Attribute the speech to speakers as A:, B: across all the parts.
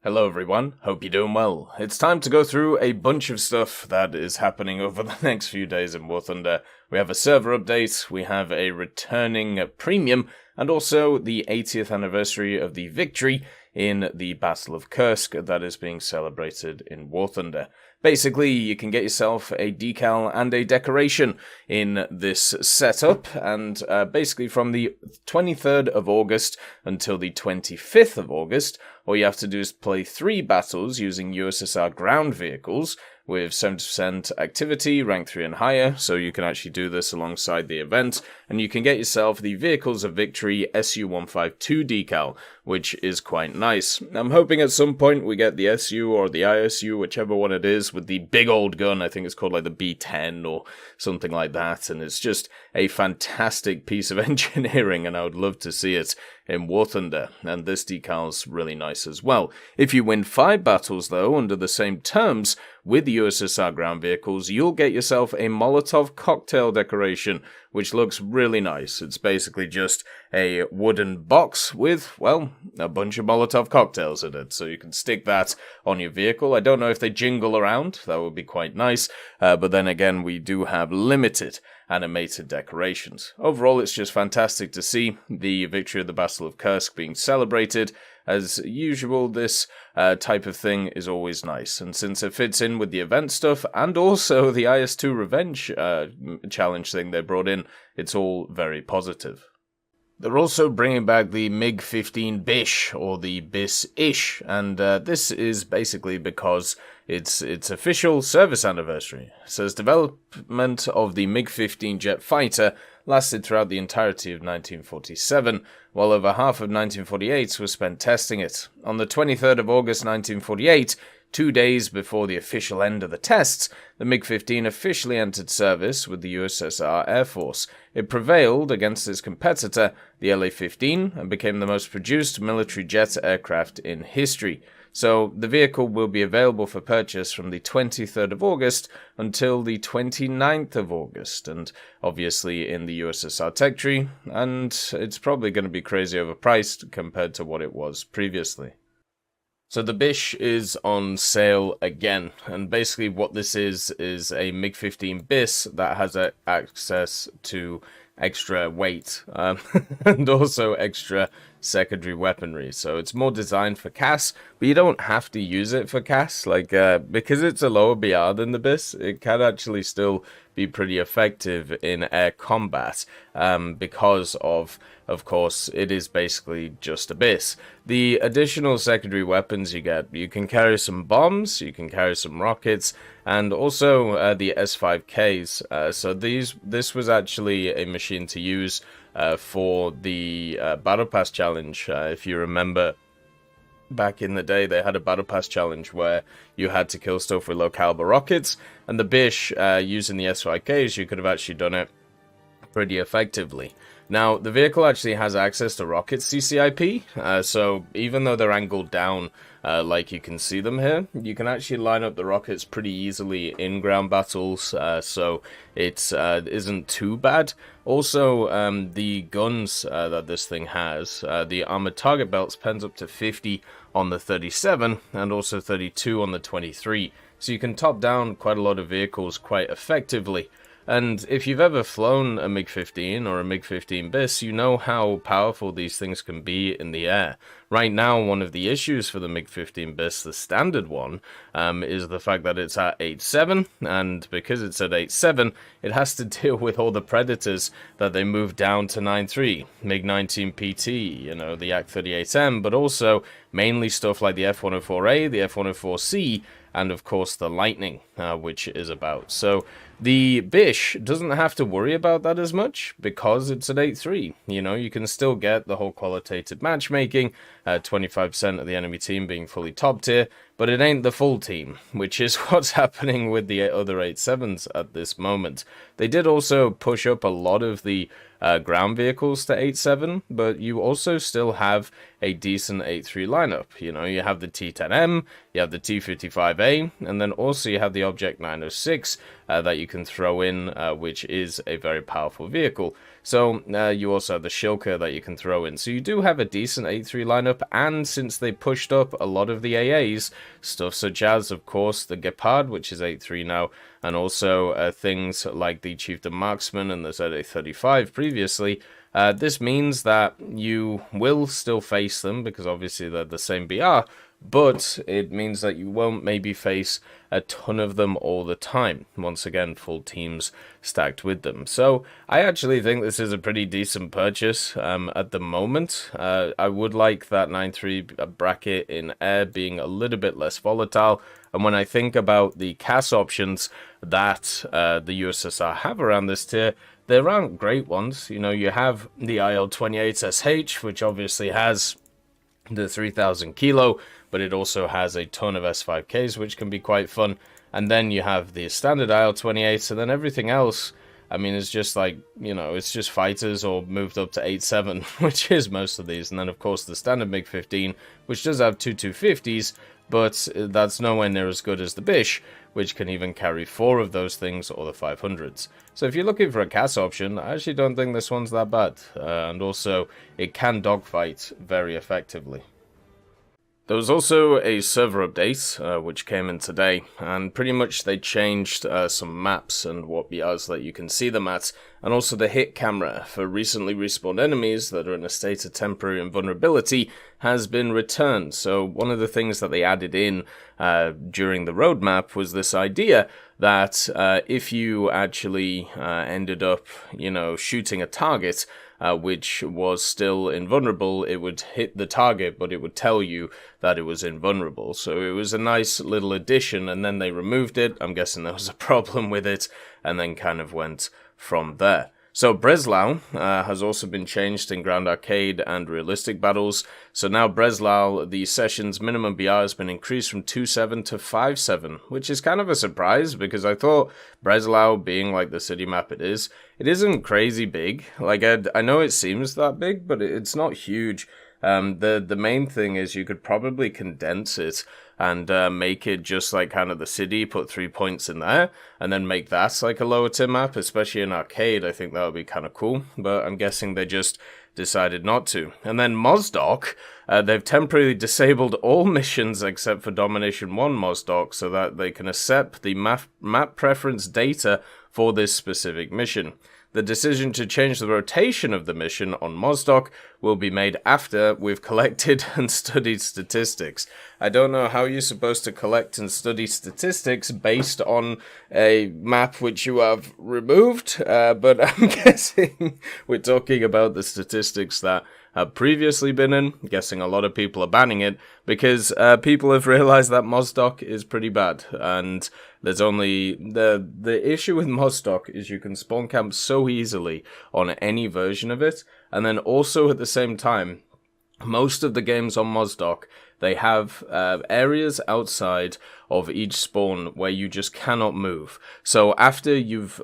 A: Hello everyone, hope you're doing well. It's time to go through a bunch of stuff that is happening over the next few days in War Thunder. We have a server update, we have a returning premium, and also the 80th anniversary of the victory in the Battle of Kursk that is being celebrated in War Thunder. Basically, you can get yourself a decal and a decoration in this setup, and basically from the 23rd of August until the 25th of August, all you have to do is play 3 battles using USSR ground vehicles with 70% activity, rank 3 and higher, so you can actually do this alongside the event, and you can get yourself the Vehicles of Victory SU-152 decal, which is quite nice. I'm hoping at some point we get the SU or the ISU, whichever one it is, with the big old gun. I think it's called like the B-10 or something like that, and it's just a fantastic piece of engineering, and I would love to see it in War Thunder, and this decal's really nice as well. If you win 5 battles though, under the same terms, with the USSR ground vehicles, you'll get yourself a Molotov cocktail decoration, which looks really nice. It's basically just a wooden box with, well, a bunch of Molotov cocktails in it, so you can stick that on your vehicle. I don't know if they jingle around, that would be quite nice, but then again, we do have limited animated decorations. Overall, it's just fantastic to see the victory of the Battle of Kursk being celebrated. As usual, this type of thing is always nice, and since it fits in with the event stuff and also the IS-2 Revenge challenge thing they brought in, it's all very positive. They're also bringing back the MiG-15bis Ish, or the BIS Ish, and this is basically because it's its official service anniversary. It says development of the MiG-15 jet fighter lasted throughout the entirety of 1947, while over half of 1948 was spent testing it. On the 23rd of August 1948, 2 days before the official end of the tests, the MiG-15 officially entered service with the USSR Air Force. It prevailed against its competitor, the LA-15, and became the most produced military jet aircraft in history. So the vehicle will be available for purchase from the 23rd of August until the 29th of August, and obviously in the USSR tech tree, and it's probably going to be crazy overpriced compared to what it was previously. So the BISH is on sale again, and basically what this is a MiG-15bis that has access to extra weight and also extra secondary weaponry. So it's more designed for CAS, but you don't have to use it for CAS. Because it's a lower BR than the BIS, it can actually still be pretty effective in air combat because of course, it is basically just a BIS. The additional secondary weapons you get, you can carry some bombs, you can carry some rockets, and also the S5Ks. So this was actually a machine to use for the Battle Pass challenge. If you remember, back in the day, they had a Battle Pass challenge where you had to kill stuff with low caliber rockets, and the BISH, using the S5Ks, you could have actually done it pretty effectively. Now, the vehicle actually has access to rocket CCIP, so even though they're angled down like you can see them here, you can actually line up the rockets pretty easily in ground battles, so it isn't too bad. Also, the guns that this thing has, the armored target belts pens up to 50 on the 37 and also 32 on the 23, so you can top down quite a lot of vehicles quite effectively. And if you've ever flown a MiG-15 or a MiG-15bis, you know how powerful these things can be in the air. Right now, one of the issues for the MiG-15bis, the standard one, is the fact that it's at 8.7, and because it's at 8.7, it has to deal with all the predators that they moved down to 9.3, MiG-19PT, you know, the Yak-38M, but also mainly stuff like the F-104A, the F-104C, and of course the Lightning, which is about. So the BISH doesn't have to worry about that as much because it's at 8.3. You know, you can still get the whole qualitative matchmaking, 25% of the enemy team being fully top tier, but it ain't the full team, which is what's happening with the other 8.7s at this moment. They did also push up a lot of the ground vehicles to 8.7, but you also still have a decent 8.3 lineup. You know, you have the T-10M, you have the T-55A, and then also you have the Object 906 that you can throw in, which is a very powerful vehicle. So you also have the Shilka that you can throw in. So you do have a decent 8-3 lineup, and since they pushed up a lot of the AAs, stuff such as, of course, the Gepard, which is 8-3 now, and also things like the Chieftain Marksman and the ZA-35 previously, this means that you will still face them, because obviously they're the same BR, but it means that you won't maybe face a ton of them all the time. Once again, full teams stacked with them. So I actually think this is a pretty decent purchase at the moment. I would like that 9-3 bracket in air being a little bit less volatile. And when I think about the CAS options that the USSR have around this tier, there aren't great ones. You know, you have the IL-28SH, which obviously has the 3000 kilo, but it also has a ton of S5Ks, which can be quite fun. And then you have the standard IL-28s, and then everything else, I mean, it's just like, you know, it's just fighters or moved up to 8-7, which is most of these. And then, of course, the standard MiG-15, which does have two 250s, but that's nowhere near as good as the BISH, which can even carry 4 of those things, or the 500s. So if you're looking for a CAS option, I actually don't think this one's that bad. And also, it can dogfight very effectively. There was also a server update, which came in today, and pretty much they changed some maps and what BRs that you can see them at, and also the hit camera for recently respawned enemies that are in a state of temporary invulnerability has been returned. So one of the things that they added in during the roadmap was this idea that if you actually ended up, you know, shooting a target, which was still invulnerable, it would hit the target, but it would tell you that it was invulnerable. So it was a nice little addition, and then they removed it. I'm guessing there was a problem with it, and then kind of went from there. So Breslau has also been changed in Ground Arcade and Realistic Battles. So now Breslau, the session's minimum BR has been increased from 2.7 to 5.7, which is kind of a surprise because I thought Breslau, being like the city map it isn't crazy big. Like, I know it seems that big, but it's not huge. The main thing is you could probably condense it and make it just like kind of the city, put 3 points in there, and then make that like a lower tier map, especially in arcade. I think that would be kind of cool, but I'm guessing they just decided not to. And then Mozdok, they've temporarily disabled all missions except for Domination 1 Mozdok so that they can accept the map preference data for this specific mission. The decision to change the rotation of the mission on Mozdok will be made after we've collected and studied statistics. I don't know how you're supposed to collect and study statistics based on a map which you have removed, but I'm guessing we're talking about the statistics that have previously been in. I'm guessing a lot of people are banning it because people have realized that Mozdok is pretty bad, and there's only the issue with Mozdok is you can spawn camp so easily on any version of it, and then also at the same time, most of the games on Mozdok, they have areas outside of each spawn where you just cannot move. So after you've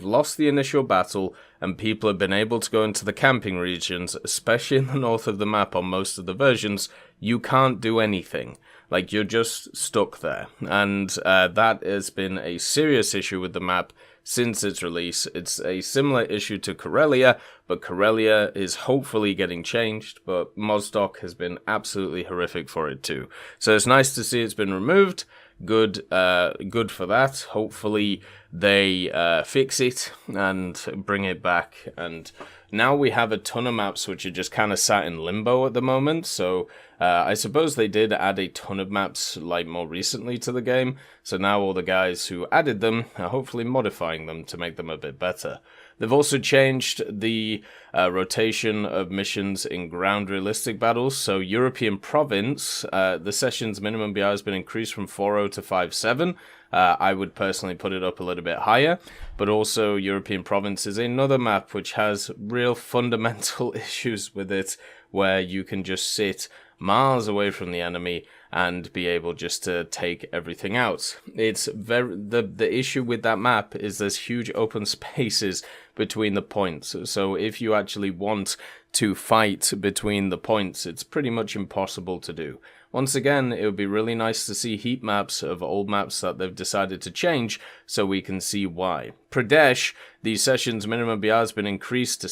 A: lost the initial battle and people have been able to go into the camping regions, especially in the north of the map on most of the versions, you can't do anything. Like, you're just stuck there. And that has been a serious issue with the map since its release. It's a similar issue to Karelia, but Karelia is hopefully getting changed, but Mozdok has been absolutely horrific for it too. So it's nice to see it's been removed. Good for that. Hopefully they fix it and bring it back. And now we have a ton of maps which are just kind of sat in limbo at the moment. So I suppose they did add a ton of maps like more recently to the game. So now all the guys who added them are hopefully modifying them to make them a bit better. They've also changed the rotation of missions in ground realistic battles. So European Province, the session's minimum BR has been increased from 4.0 to 5.7. I would personally put it up a little bit higher, but also European Province is another map which has real fundamental issues with it, where you can just sit miles away from the enemy and be able just to take everything out. It's the issue with that map is there's huge open spaces between the points. So if you actually want to fight between the points, it's pretty much impossible to do. once again, it would be really nice to see heat maps of old maps that they've decided to change so we can see why. Pradesh, the session's minimum BR has been increased to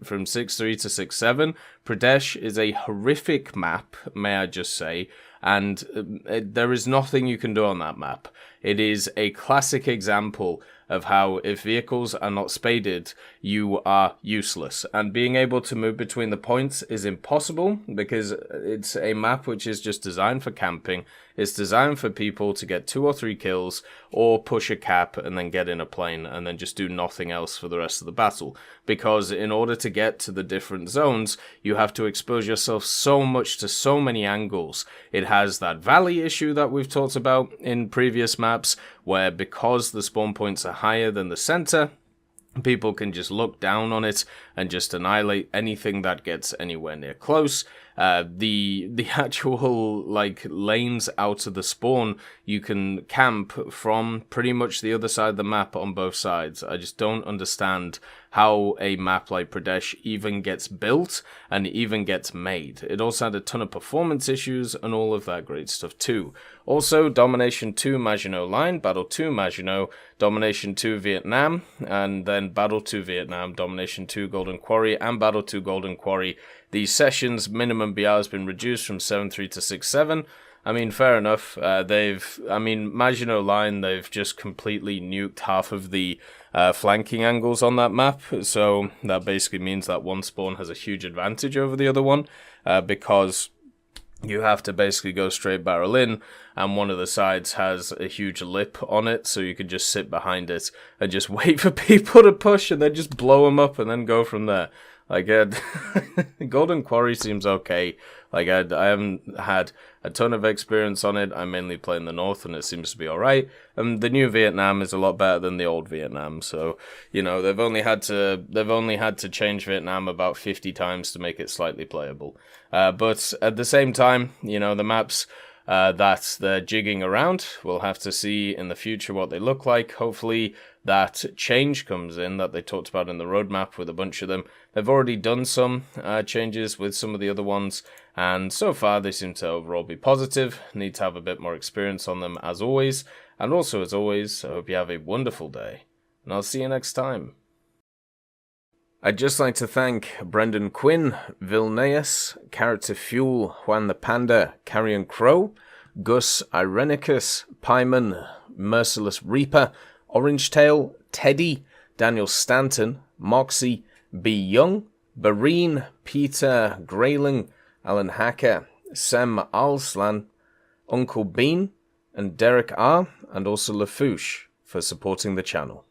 A: from 6.3 to 6.7. Pradesh is a horrific map, may I just say, and there is nothing you can do on that map. It is a classic example of how if vehicles are not spaded, you are useless. And being able to move between the points is impossible because it's a map which is just designed for camping. It's designed for people to get 2 or 3 kills or push a cap and then get in a plane and then just do nothing else for the rest of the battle. Because in order to get to the different zones, you have to expose yourself so much to so many angles. It has that valley issue that we've talked about in previous maps, where because the spawn points are higher than the center, people can just look down on it and just annihilate anything that gets anywhere near close. The actual like lanes out of the spawn, you can camp from pretty much the other side of the map on both sides. I just don't understand how a map like Pradesh even gets built and even gets made. It also had a ton of performance issues and all of that great stuff too. Also, Domination 2 Maginot Line, Battle 2 Maginot, Domination 2 Vietnam, and then Battle 2 Vietnam, Domination 2 Golden Quarry, and Battle 2 Golden Quarry. The session's minimum BR has been reduced from 7.3 to 6.7. I mean, fair enough. Maginot Line, they've just completely nuked half of the flanking angles on that map. So that basically means that one spawn has a huge advantage over the other one because you have to basically go straight barrel in, and one of the sides has a huge lip on it, so you can just sit behind it and just wait for people to push and then just blow them up and then go from there. Like, Golden Quarry seems okay. Like, I haven't had a ton of experience on it. I mainly play in the north, and it seems to be alright. The new Vietnam is a lot better than the old Vietnam, so, you know, they've only had to change Vietnam about 50 times to make it slightly playable. But at the same time, you know, the maps that they're jigging around, we'll have to see in the future what they look like. Hopefully that change comes in that they talked about in the roadmap with a bunch of them. They've already done some changes with some of the other ones, and so far they seem to overall be positive. Need to have a bit more experience on them as always. And also as always, I hope you have a wonderful day, and I'll see you next time. I'd just like to thank Brendan Quinn, Vilneus, Character Fuel, Juan the Panda, Carrion Crow, Gus Irenicus, Pyman, Merciless Reaper, Orange Tail, Teddy, Daniel Stanton, Moxie, B. Young, Bareen, Peter Grayling, Alan Hacker, Sem Alslan, Uncle Bean, and Derek R., and also Lafouche for supporting the channel.